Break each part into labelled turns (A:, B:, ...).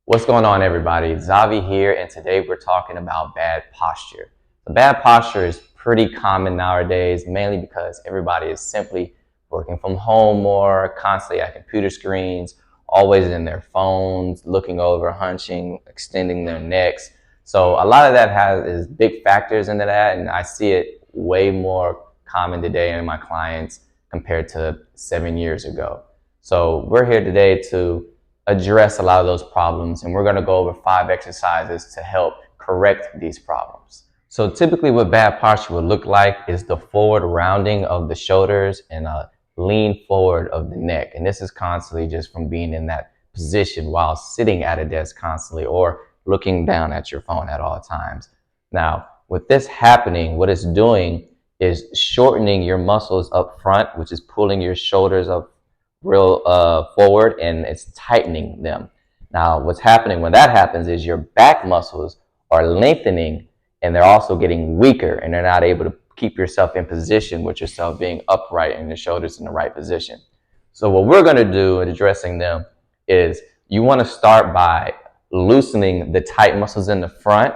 A: What's going on, everybody? Zavi here, and today we're talking about bad posture. The bad posture is pretty common nowadays, mainly because everybody is simply working from home more, constantly at computer screens, always in their phones, looking over, hunching, extending their necks. So a lot of that is big factors into that, and I see it way more common today in my clients compared to 7 years ago. So we're here today to address a lot of those problems, and we're going to go over 5 exercises to help correct these problems. So typically what bad posture would look like is the forward rounding of the shoulders and a lean forward of the neck. And this is constantly just from being in that position while sitting at a desk constantly or looking down at your phone at all times. Now, with this happening, what it's doing is shortening your muscles up front, which is pulling your shoulders up real forward, and it's tightening them. Now, what's happening when that happens is your back muscles are lengthening, and they're also getting weaker, and they're not able to keep yourself in position with yourself being upright and your shoulders in the right position. So what we're going to do in addressing them is you want to start by loosening the tight muscles in the front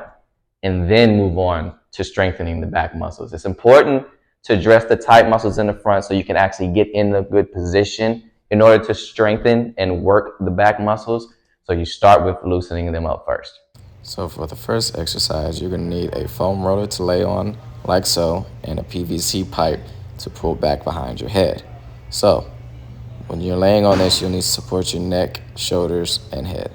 A: and then move on to strengthening the back muscles. It's important to address the tight muscles in the front so you can actually get in a good position in order to strengthen and work the back muscles. So you start with loosening them up first.
B: So for the first exercise, you're going to need a foam roller to lay on like so and a PVC pipe to pull back behind your head. So when you're laying on this, you'll need to support your neck, shoulders, and head.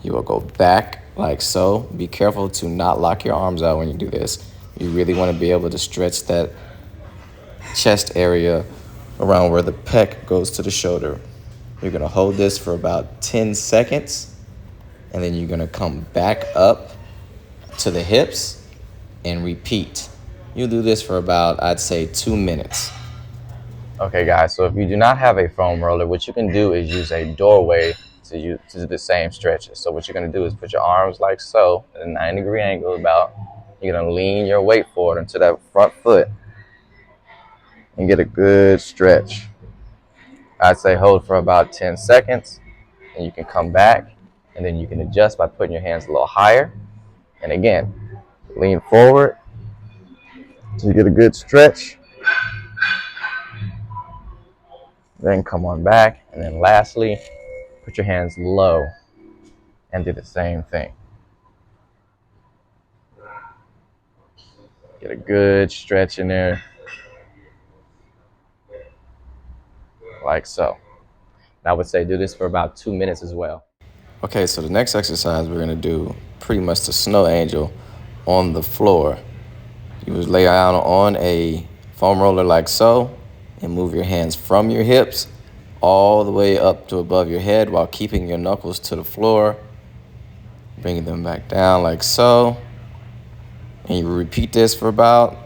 B: You will go back like so. Be careful to not lock your arms out when you do this. You really want to be able to stretch that chest area around where the pec goes to the shoulder. You're going to hold this for about 10 seconds, and then you're going to come back up to the hips and repeat. You'll do this for about, I'd say, 2 minutes.
A: Okay, guys, so if you do not have a foam roller, what you can do is use a doorway to do the same stretches. So what you're going to do is put your arms like so at a 90-degree angle about. You're going to lean your weight forward into that front foot and get a good stretch. I'd say hold for about 10 seconds, and you can come back, and then you can adjust by putting your hands a little higher. And again, lean forward so you get a good stretch. Then come on back, and then lastly, put your hands low and do the same thing. Get a good stretch in there, like so. And I would say do this for about 2 minutes as well.
B: Okay, so the next exercise we're going to do pretty much the snow angel on the floor. You would lay down on a foam roller like so and move your hands from your hips all the way up to above your head while keeping your knuckles to the floor, bringing them back down like so. And you repeat this for about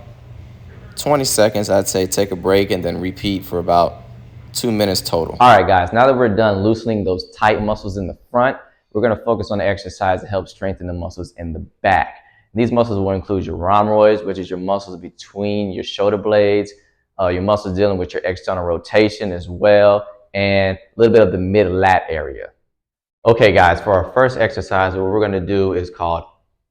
B: 20 seconds. I'd say take a break and then repeat for about 2 minutes total.
A: All right, guys, now that we're done loosening those tight muscles in the front, we're going to focus on the exercise to help strengthen the muscles in the back. These muscles will include your rhomboids, which is your muscles between your shoulder blades, your muscles dealing with your external rotation as well, and a little bit of the mid-lat area. Okay, guys, for our first exercise, what we're going to do is called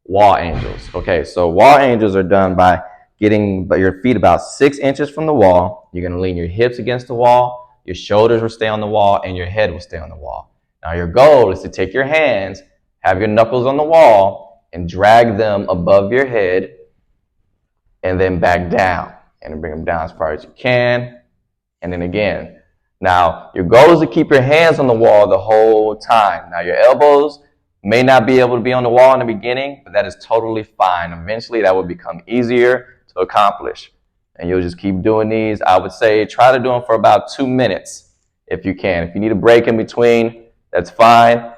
A: wall angels. Okay, so wall angels are done by getting your feet about 6 inches from the wall. You're going to lean your hips against the wall, your shoulders will stay on the wall, and your head will stay on the wall. Now your goal is to take your hands, have your knuckles on the wall, and drag them above your head, and then back down. And bring them down as far as you can, and then again. Now, your goal is to keep your hands on the wall the whole time. Now, your elbows may not be able to be on the wall in the beginning, but that is totally fine. Eventually, that will become easier to accomplish. And you'll just keep doing these. I would say try to do them for about 2 minutes if you can. If you need a break in between, that's fine.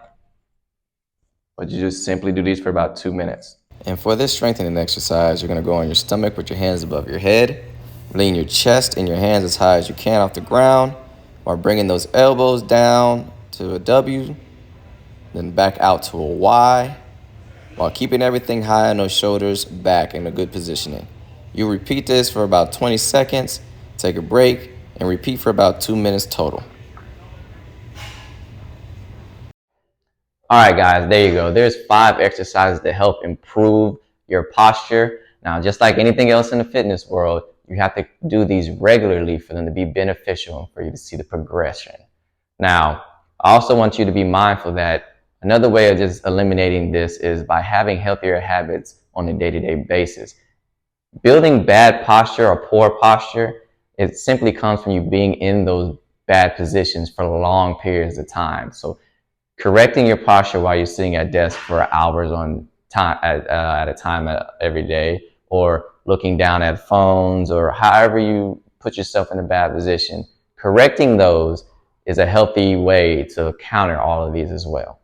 A: But you just simply do these for about 2 minutes.
B: And for this strengthening exercise, you're going to go on your stomach with your hands above your head. Lean your chest and your hands as high as you can off the ground while bringing those elbows down to a W, then back out to a Y, while keeping everything high and those shoulders back in a good positioning. You repeat this for about 20 seconds, take a break, and repeat for about 2 minutes total.
A: All right, guys, there you go. There's 5 exercises that help improve your posture. Now, just like anything else in the fitness world, you have to do these regularly for them to be beneficial and for you to see the progression. Now, I also want you to be mindful that another way of just eliminating this is by having healthier habits on a day-to-day basis. Building bad posture or poor posture, it simply comes from you being in those bad positions for long periods of time. So correcting your posture while you're sitting at desk for hours on time at a time every day, or looking down at phones, or however you put yourself in a bad position, correcting those is a healthy way to counter all of these as well.